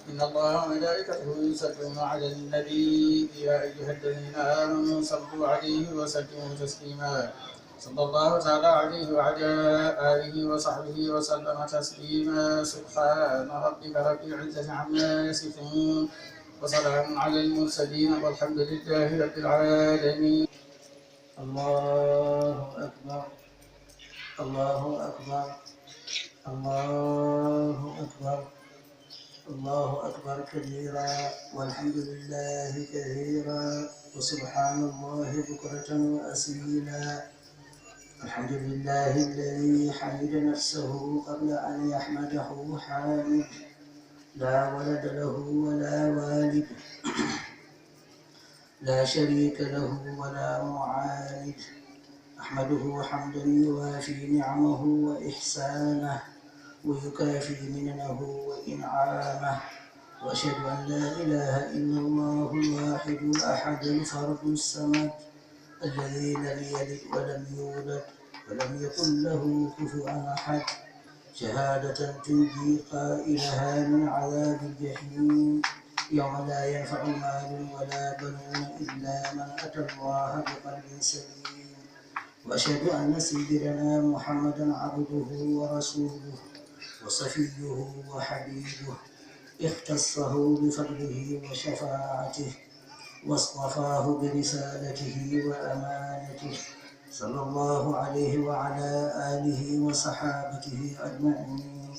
إن الله وملائكته يصلون على النبي يا أيها الذين آمنوا صلوا عليه وسلموا تسليما صلى الله تعالى عليه وعلى آله وصحبه وسلم تسليما سبحان ربك رب العزة عما يصفون وسلام على المرسلين والحمد لله رب العالمين. الله أكبر الله أكبر الله أكبر الله أكبر كبيرا والحمد لله كثيرا وسبحان الله بكرة وأصيلا. الحمد لله الذي حمد نفسه قبل أن يحمده حامد لا ولد له ولا والد لا شريك له ولا معاند. أحمده حمدا يوافي نعمه وإحسانه ويكافي مننه وإنعامه. وأشهد أن لا إله إلا الله الواحد الأحد الفرد الصمد الذي لم يلد ولم يولد ولم يكن له كفوا أحد. شهادة تنجي قائلها من عذاب الجحيم يوم لا ينفع مال ولا بنون إلا من أتى الله بقلب سليم. وأشهد أن سيدنا محمدا عبده ورسوله وصفيه وحبيبه اختصه بفضله وشفاعته واصطفاه برسالته وأمانته صلى الله عليه وعلى آله وصحابته أجمعين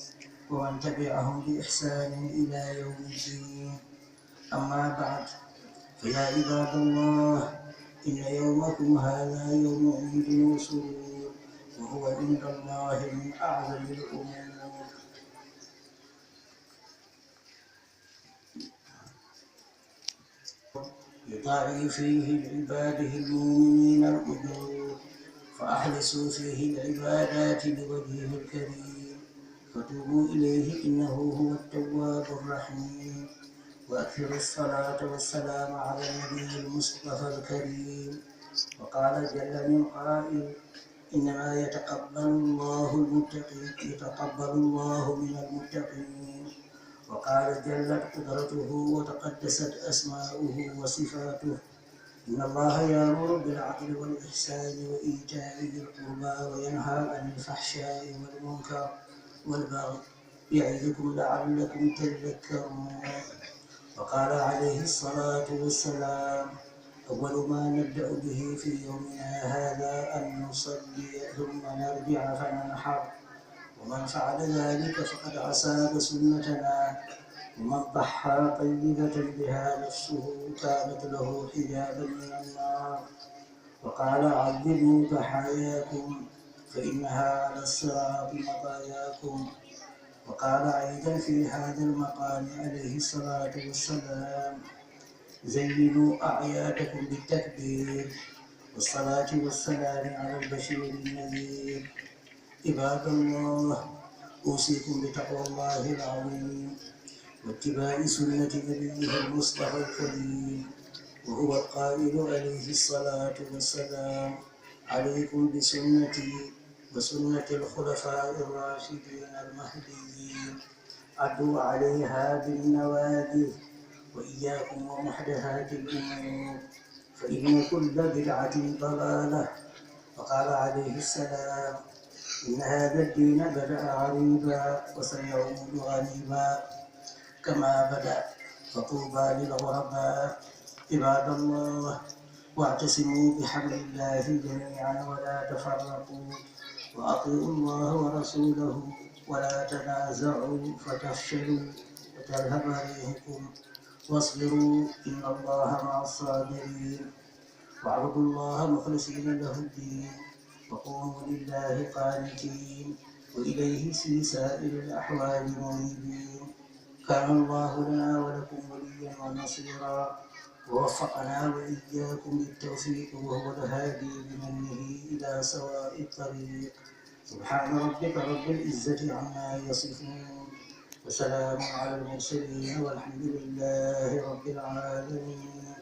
ومن تبعهم بإحسان إلى يوم الدين. أما بعد فيا عباد الله إن يومكم هذا يوم عيد وسرور وهو عند الله من أعظم الأمور. يضاعف فيه لعباده المؤمنين الأجور فأحرصوا فيه العبادات لوجهه الكريم فتوبوا إليه إنه هو التواب الرحيم. وأكثروا الصلاة والسلام على النبي المصطفى الكريم. وقال جل من قائل إنما يتقبل الله من المتقين. وقال جلت قدرته وتقدست أسماؤه وصفاته إن الله يأمر بالعدل والإحسان وإيتاء ذي القربى وينهى عن الفحشاء والمنكر والبغي يعظكم لعلكم تذكرون. وقال عليه الصلاة والسلام أول ما نبدأ به في يومنا هذا أن نصلي ثم نرجع فننحر ومن فعل ذلك فقد أصاب سنتنا ومن ضحى طيبة بها نفسه كانت له حجابا من النار. وقال عذبوا ضحاياكم فإنها على الصراط مطاياكم. وقال أيضا في هذا المقام عليه الصلاة والسلام زينوا أعيادكم بالتكبير والصلاة والسلام على البشير النذير. عباد الله أوصيكم بتقوى الله العظيم واتباع سنة نبيه المصطفى الكريم وهو القائل عليه الصلاة والسلام عليكم بسنتي وسنة الخلفاء الراشدين المهديين عدوا عليها بالنواجذ وإياكم ومحدثات الأمور فإن كل بدعة ضلالة. وقال عليه السلام إن هذا الدين بدأ غريبا وسيعود غريبا كما بدأ فطوبى للغرباء. عباد الله واعتصموا بحبل الله جميعا ولا تفرقوا وأطيعوا الله ورسوله ولا تنازعوا فتفشلوا وتذهب ريحكم واصبروا إن الله مع الصابرين. واعبدوا الله مخلصين له الدين وقوموا لله قانتين وإليه في سائر الأحوال منيبين. كان الله لنا ولكم وليا ونصيرا ووفقنا وإياكم بالتوفيق وهو الهادي بمنه إلى سواء الطريق. سبحان ربك رب العزة عما يصفون وسلام على المرسلين والحمد لله رب العالمين.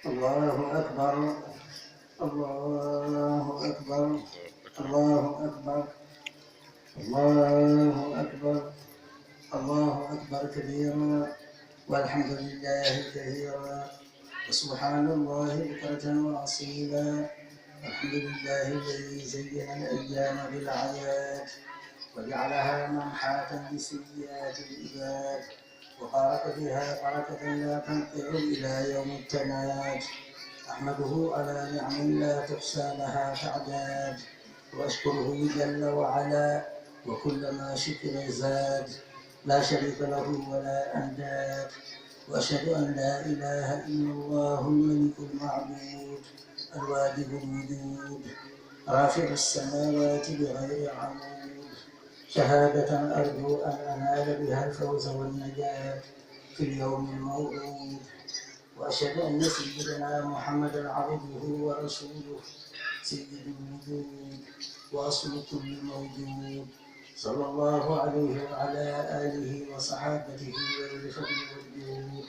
الله أكبر الله أكبر الله أكبر الله أكبر الله أكبر كبيرا والحمد لله كثيرا وسبحان الله بكرة وأصيلا. الحمد لله الذي زين الأيام بالأعياد وجعلها منحاة لسيئات العباد وبارك فيها بركة لا تنقطع إلى يوم التناد. أحمده على نعم لا تحصى لها تعداد وأشكره جل وعلا وكل ما شكر زاد لا شريك له ولا أنداد. وأشهد أن لا إله إلا الله الملك المعبود الواجب الوجود رافع السماوات بغير عمود شهادة أرجو أن أنال بها الفوز والنجاة في اليوم الموعود. وأشهد أن سيدنا محمدا عبده ورسوله سيد الوجود وأصل كل موجود صلى الله عليه وعلى آله وصحابته والفضل والجود.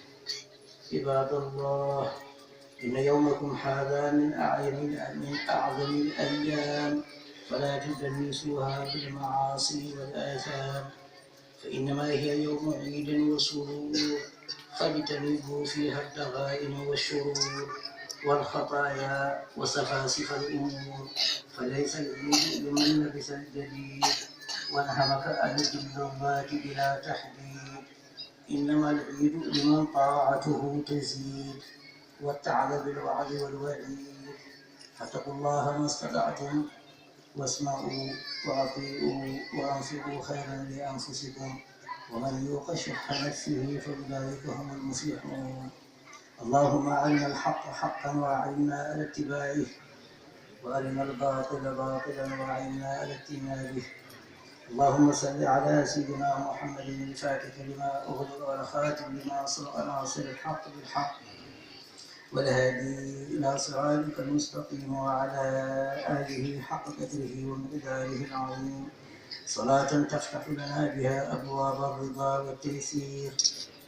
عباد الله إن يومكم هذا من أعظم الأيام فلا تدنسوها بالمعاصي والآثام فإنما هي يوم عيد وسرور فاجتنبوا فيها الدغائن والشرور والخطايا وسفاسف الأمور فليس العيد لمن لبس الجديد وانهمك عن الظلمات بلا تحديد إنما العيد لمن طاعته تزيد واتعظ بالوعظ والوعيد. فاتقوا الله ما استطعتم واسمعوا وأطيعوا وأنفقوا خيرا لأنفسكم ومن يوق شح نفسه فأولئك هم المفلحون. اللهم أرنا الحق حقا وأعنا على اتباعه وأرنا الباطل باطلا وأعنا على اجتنابه. اللهم صل على سيدنا محمد الفاتح لما أغلق والخاتم لما سبق ناصر الحق بالحق والهادي إلى صراطك المستقيم وعلى آله حق قدره ومقداره العظيم صلاة تفتح لنا بها أبواب الرضا والتيسير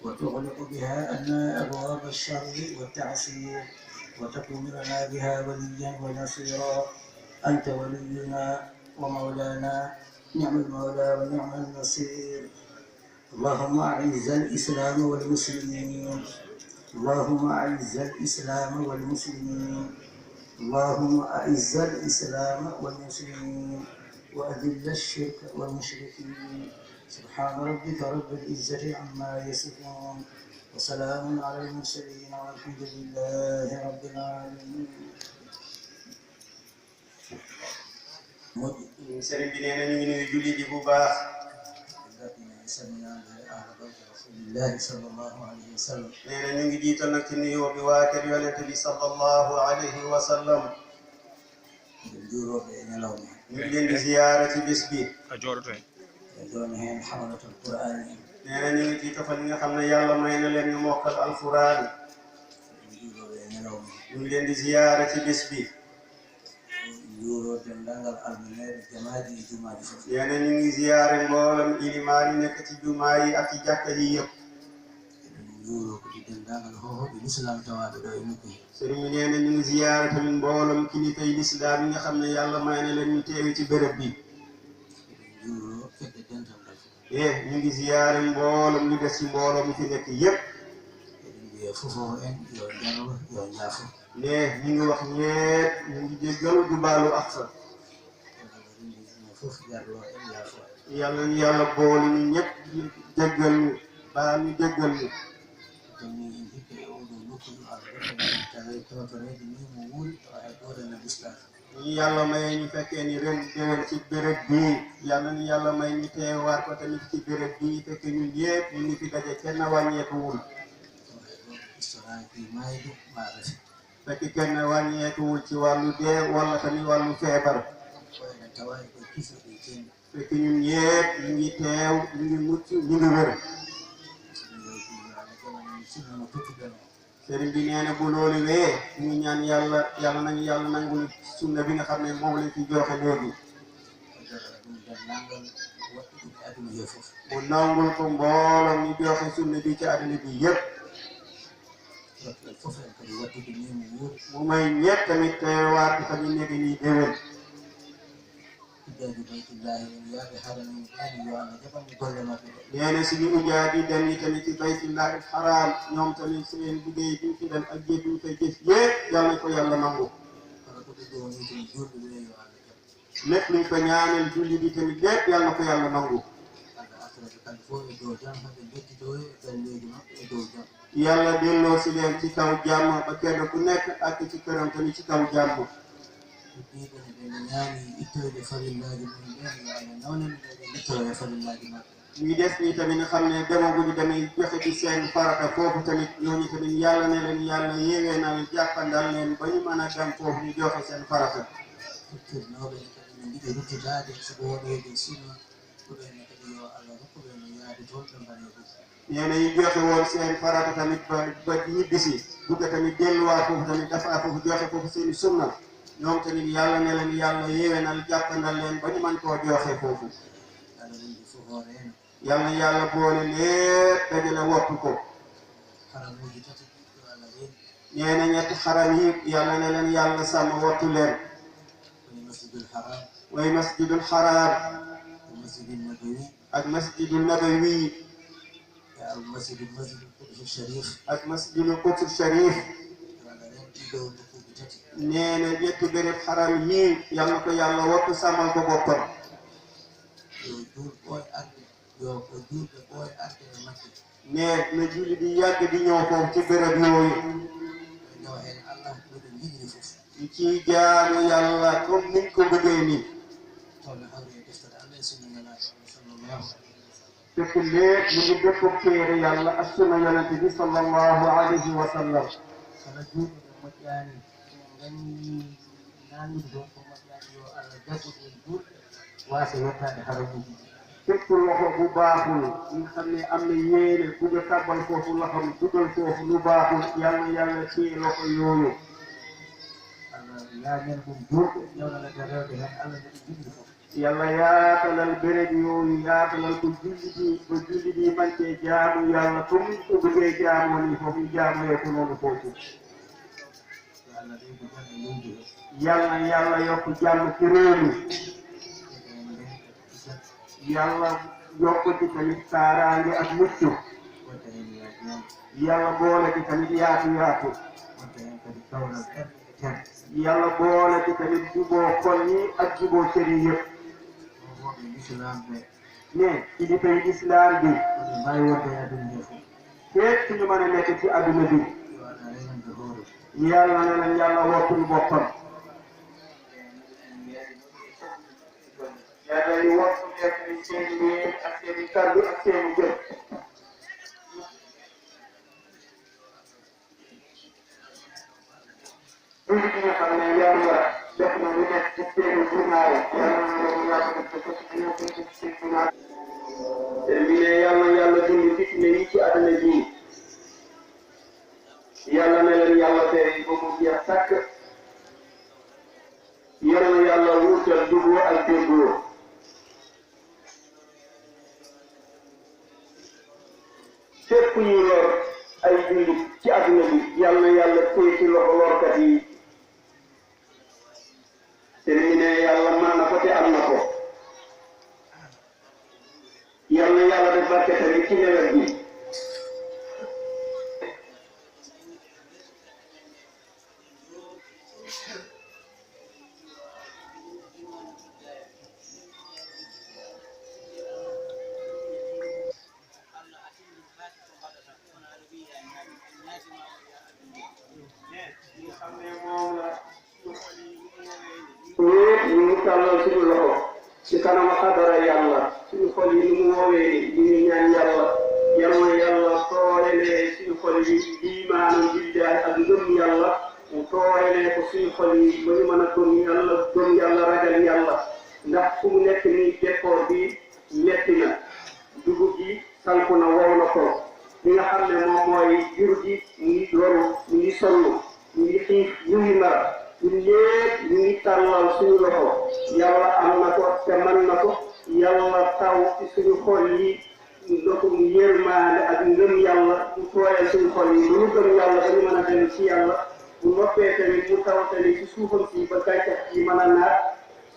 وتغلق بها عنا أبواب الشر والتعسير وتكون لنا بها وليا ونصيرا. أنت ولينا ومولانا نعم المولى ونعم النصير. اللهم أعز الإسلام والمسلمين اللهم أعز الإسلام والمسلمين اللهم أعز الإسلام والمسلمين وأذل الشرك والمشركين. سبحان ربك رب العزة عما يصفون وسلام على المرسلين والحمد لله رب العالمين. sëriñ bi nee na ñu ngi nuyu julli di bu baax. rasulillahi sallallahu alayhi wa sallam. nee na ñu ngi jiital nag ci nuyoo bi waa kër yonent bi sallallahu alayhi wa sallam. juróobe nelaw mi. ñu ngi leen di ziyaara ci bis bi. doon heen xamalatul qur'an yi. nee na ñu ngi ci tofal ñi nga xam ne yàlla may na leen ñu mokkal alquraan. juróobe nelaw mi. ñu ngi leen di ziyaara ci bis bi. juróo dendangal almuneeri jamaaji e jumaaji fof. nee na ñu ngi ziyaare mboolem ilimaan yi nekk ci jumaa yi ak ci jàkka yi yëpp. juróo ko di dendangal hohoɓe l'islam tawaaɓe ɗo e nokku. sëriñ bi nee na ñu ngi ziyaare tamit mboolem kilifa yi lislaam yi nga xam ne yàlla may na leen ñu teewi ci béréb bi. juróo fedde dental dal. ñu ngi ziyaare mboolem ñu des ci mbooloo mi fi nekk yëpp. eɗen mbiya fofoo en yo jarwa yo jaafo. ñu ngi wax ñeet ñu ngi jéggalu di baalu ak sa. fof jarlo en yaafo. yàlla ñu yàlla boole ñu ñëpp ñu jéggal ñu baa ñu jéggal ñu. tawni en hikka e oɗo nokkuɗo Allah tawa tawtorede ni mo wuuri tawa e ɗoɗana l'islam. ñu yàlla may ñu fekkee ni ren déwén ci béréb bii yàlla ñu yàlla may ñu teewaat ko tamit ci béréb bii fekk ñun ñëpp ñu ngi fi daje kenn wàññeekuwul. istoraki maydu ma refi. fekk kenn wàññeekuwul ci wàllu dee wala tamit wàllu feebar. koyne tawaani koye kifirɗe cenni. fekk ñun ñëpp ñu ngi teew ñu ngi mucc ñu ngi wér. sunnama tottuɗen o. sëriñ bi nee na bu loolu wee ñu ngi ñaan yàlla nañu yàlla nangul sunna bi nga xam ne moom lañ fi joxe léegi. ɗum denndangal waɗɗi ɗum e aduna he fof. mu nangul ko mbooloo ñu joxe sunna bi ci àdduna bi yëpp. fof en kadi waddude ni mo wuuri. mu may ñëpp tamit teewaat tamit nekk nii déwén. nee na suñu ujaat yi dem yi tamit ci baytullahi xaraam ñoom tamit seen liggéey bi fi dem ak jëf yi koy jëf yépp yal na ko yàlla nangu. lépp luñ ko ñaanal julli bi tamit lépp yal na ko yàlla nangu. yàlla delloo si leen ci kaw jàmm ba kenn ku nekk ak ci këram tamit ci kaw jàmm. ñi des ñi tamit nga xam ne demaguñu tamit joxe ci seen farata foofu tamit ñooñu tamit yàlla ne leen yàlla yéegee na leen jàppandal leen ba ñu mën a dem foofu ñu joxe seen farata. nee na ñu joxe woon seen farata tamit ba ñibbisi bugg tamit delluwaat foofu tamit dafa foofu joxe foofu seen sunna ñoom tamit yàlla ne leen yàlla yéwénal jàppandal leen ba ñu mën koo joxe foofu. yàlla yàlla boole lépp dajale wattu ko. nee na ñetti xaram yi yàlla ne leen yàlla sàmm wattu leen. way masjidul xaraam ak masjidul nabawi ak masjidul quds sharif. nee na ñetti béréb xaram yii yàlla ko yàlla wattu sàmmal ko boppam. nee na julli di yàgg di ñëw foofu ci béréb yooyu. ñu ciy jaamu yàlla comme niñ ko bëggee nii. fekk lépp mu ngi dëppoo téere yàlla ak sunna yonente bi sallallahu alayhi wa sallam. fekk loxo bu baaxul nga xam ne am na yéene bugg a tàbbal foofu loxom dugal foofu lu baaxul yàlla yàlla ci loxo yooyu. yàlla yaatalal béréb yooyu yaatalal ko julli bi ba julli bi man cee jaamu yàlla comme ni ko bëggee jaamoo nii foofu ñu jaamulee ko noonu foofu. yàlla yàlla yokk jàmm ci réew mi. yàlla yokk ci tamit kaaraange ak mucc. yàlla boole ci tamit yaatu yaatu. yàlla boole ci tamit juboo xol yi ak juboo cër yi yëpp. mais kilifa yi islam bi. fépp suñu mën a nekk ci adduna bi. yàlla na leen yàlla wattul boppam. yàlla yi wattu leen seen wéer ak seen kàddu ak seen jëf. loolu bi nga xam ne yàlla def na lu nekk ci seen ginnaaw yàlla na leen yàlla def ko ci seen ginnaaw. te bi ne yàlla dindi fitne yi ci àdduna bii. yàlla na leen yàlla tere ba mu jeex sàkk. yàlla wuutal juboo ak déggoo. fépp ñu lor ay jullit ci àdduna bi yàlla téye ci loxo lorkat yi. te li ne yàlla mën na ko te am na ko. yàlla def barke tamit ci nawet bi. ñu ngi tàllal suñu loxo ci kanam xadara yàlla suñu xol yi ni mu woowee ñu ngi ñaan yàlla toorelee suñu xol yi imaanu billahi ak ngëm yàlla mu toorelee ko suñu xol yi ba ñu mën a gëm yàlla ragal yàlla ndax fu mu nekk nii décor bi metti na dugub ji salku na wow na ko li nga xam ne moom mooy jur gi mu ngi loru mu ngi sonn mu ngi xiif ñu ngi nar ñun ñëpp ñu ngi tàllal suñu loxo yàlla am na ko te mën na ko yàlla taw ci suñu xol yi ndoxum yërmaande ak ngëm yàlla mu tooyal suñu xol yi ba ñu gëm yàlla ba ñu mën a dem ci yàlla bu noppee tamit mu taw tamit ci suufam si ba gàncax gi mën a naat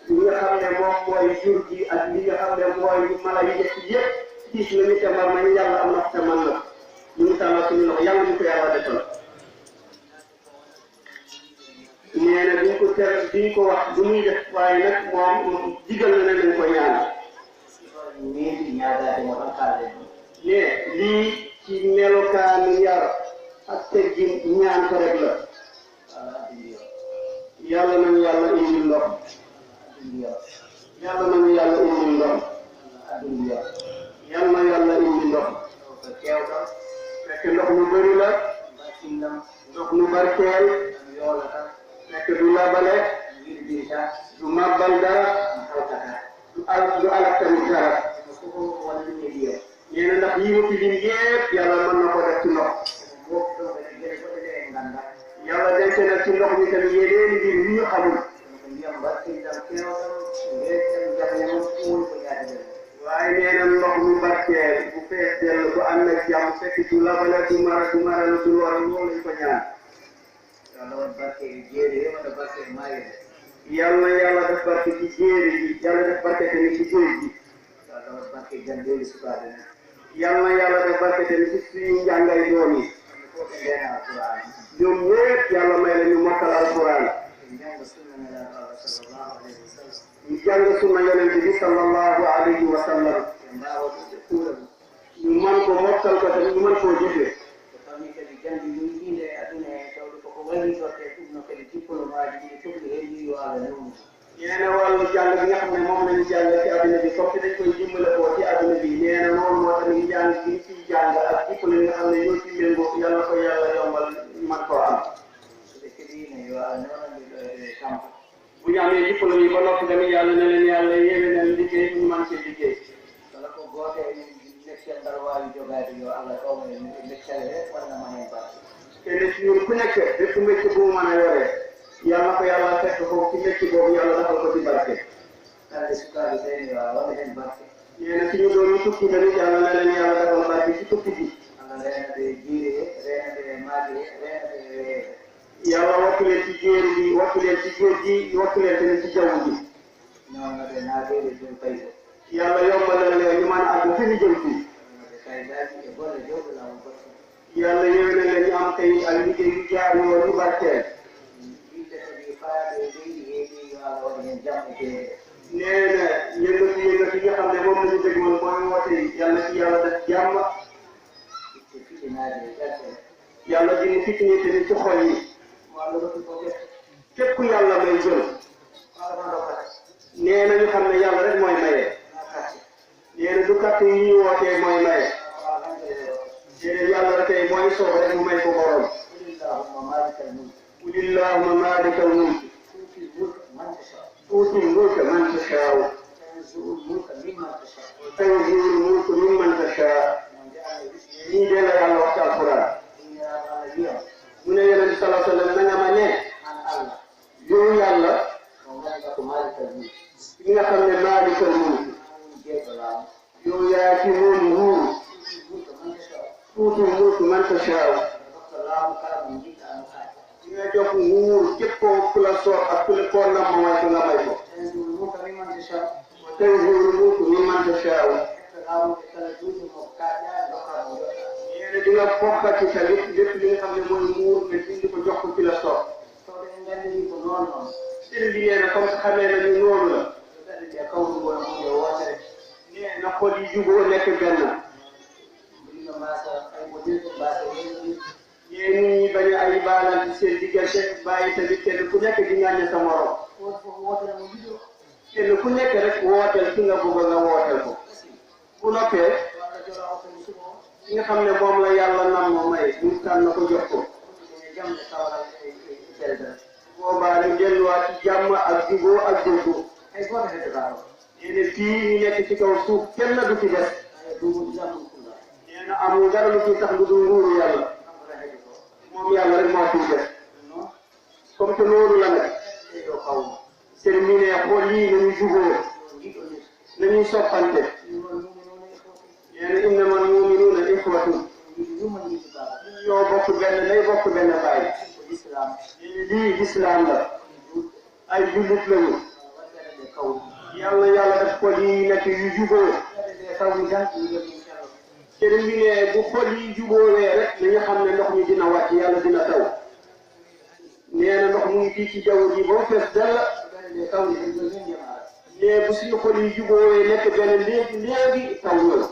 ñu nga xam ne moom mooy jur gi ak li nga xam ne mooy mala yi def yëpp gis nañu te man nañu yàlla am na te man la ñu ngi tàllal suñu loxo yàlla ñu ko yàlla defal nee na duñ ko tere duñ ko wax du muy def waaye nag moom digal na ne nañ ko ñaan nee lii ci melokaanu yar ak teggin ñaan ko rek la yàlla nañu yàlla indil ndox yàlla nañu yàlla indil ndox yàlla na yàlla indil ndox fekk ndox mu bëri la ndox mu barkeel fekk du labale du màbbal dara du alak tamit dara nee na ndax yi ma fi lim yépp yàlla mën na ko def ci ndox yàlla denc na ci ndox mi tamit yeneen mbir yu ñu xamul waaye nee na ndox mu barkeel bu fees dell bu ànd ak jàmm fekk du labale du mara du lor loolu lañ ko ñaan yàlla yàlla def barke ci jéeri ji yàlla def barke tamit ci géej gi yàlla def barke tamit ci suñu njàngay doom yi ñoom ñëpp yàlla may la ñu mokkal alquran ñu jàng sunna yonent bi sallallahu alayhi wa sallam ñu mën ko mokkal ko tamit ñu mën koo jëfee nee na wàllu jàng bi nga xam ne moom lañu jàng ci adduna bi comme dañ koy dimbale koo ci adduna bi nee na noonu moo tax ñu jàng ci ciy jàng ak diplôme yi nga xam ne ñoo ci méngoo yàlla ko yàlla yombal man koo am bu ñu amee diplôme yi ba noppi tamit yàlla ne leen yàlla yéene na liggéey ñu mën cee liggéey te ne si ñun ku nekk bépp métier bu mu mën a yoree yàlla na ko yàlla fekk foofu ci métier boobu yàlla defal ko ci barke. nee na suñu doon tukki tamit yàlla na leen yàlla defal barke ci tukki bi. yàlla wattu leen ci jéeri bi wattu leen ci géej gi wattu leen tamit ci jaww ji. yàlla yombalal leen ñu mën a àgg fi ñu jëm fii. yàlla yéwén na leen ñu am tey ak liggéey yu jaar yoon yu barkeel. nee na yëngatu yi nga xam ne moom la ñu dégg woon mooy woote yàlla ci yàlla def jàmm yàlla dina fitni tamit ci xol yi képp ku yàlla may jël nee na ñu xam ne yàlla rek mooy maye nee na du kàtt yi ñuy wootee mooy maye déedéet yàlla rek tey mooy soob rek mu may ko borom qul illahumma maalikal mulk tuuti mulka man tashaa tanzi'ul mulka mimman tashaa lii de la yàlla wax ci alquran mu ne yonent bi sallallahu alayhi wa sallam na nga ma ne yow yàlla ki nga xam ne maalikal mulk yow yaa ci moom nguur tuuti mulka man tashaa nga jox nguur képp ku la soob ak ku la koo nam mooy ko nga may ko tanzi'ul mulka mimman tashaa yéen di nga fokkati sa lépp li nga xam ne mooy nguur nga dindi ko jox ko ci la soob seen bi nee na comme xamee nañu noonu la nee na xol yi juboo nekk benn yéen nit ñi bañ ay baalal ci seen diggante bàyyi tamit kenn ku nekk di ñaan sa morom kenn ku nekk rek wooteel ki nga bëgg nga wooteel ko bu noppee ki nga xam ne moom la yàlla nam moo may ñu tànn ko jox ko boobaa ñu delluwaat ci jàmm ak juboo ak déggoo yéen fii ñu nekk ci kaw suuf kenn du ci des nee na amul dara lu ci tax lu dul nguuru yàlla moom yàlla rek moo fi def comme que loolu la nag terminé xool yii nañu juboo nañuy soppante yéen innamal mu'minuuna ixwatun ñoo bokk benn lay bokk benn baay lii lislaam la ay jullit lañu yàlla yàlla def xol yi nekk yu juboo sëriñ bi ne bu xol yi juboowee rek nañu xam ne ndox mi dina wàcc yàlla dina taw nee na ndox mu ngi fii ci jaww ji ba mu fees dell ne bu suñu xol yi juboowee nekk benn léegi léegi taw ñëw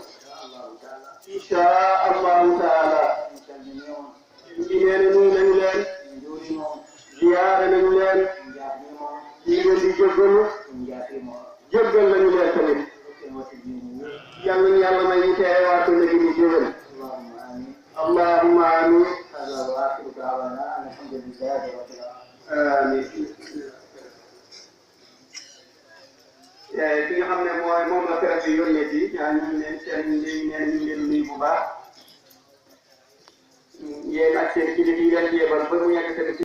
insha allahu taala bi nee na nuyu nañu leen ziyaare nañu leen ñu ngi leen di jéggalu jéggal nañu leen tamit yàlla na yàlla may ñu teewaat na gi ñu jëwal allahumma amin amin ki nga xam ne moom la presse bi yónnee ci ñu ngi leen ñu ngi leen nuyu bu baax yéen ak seen kilifa yi leen yebal ba mu yegg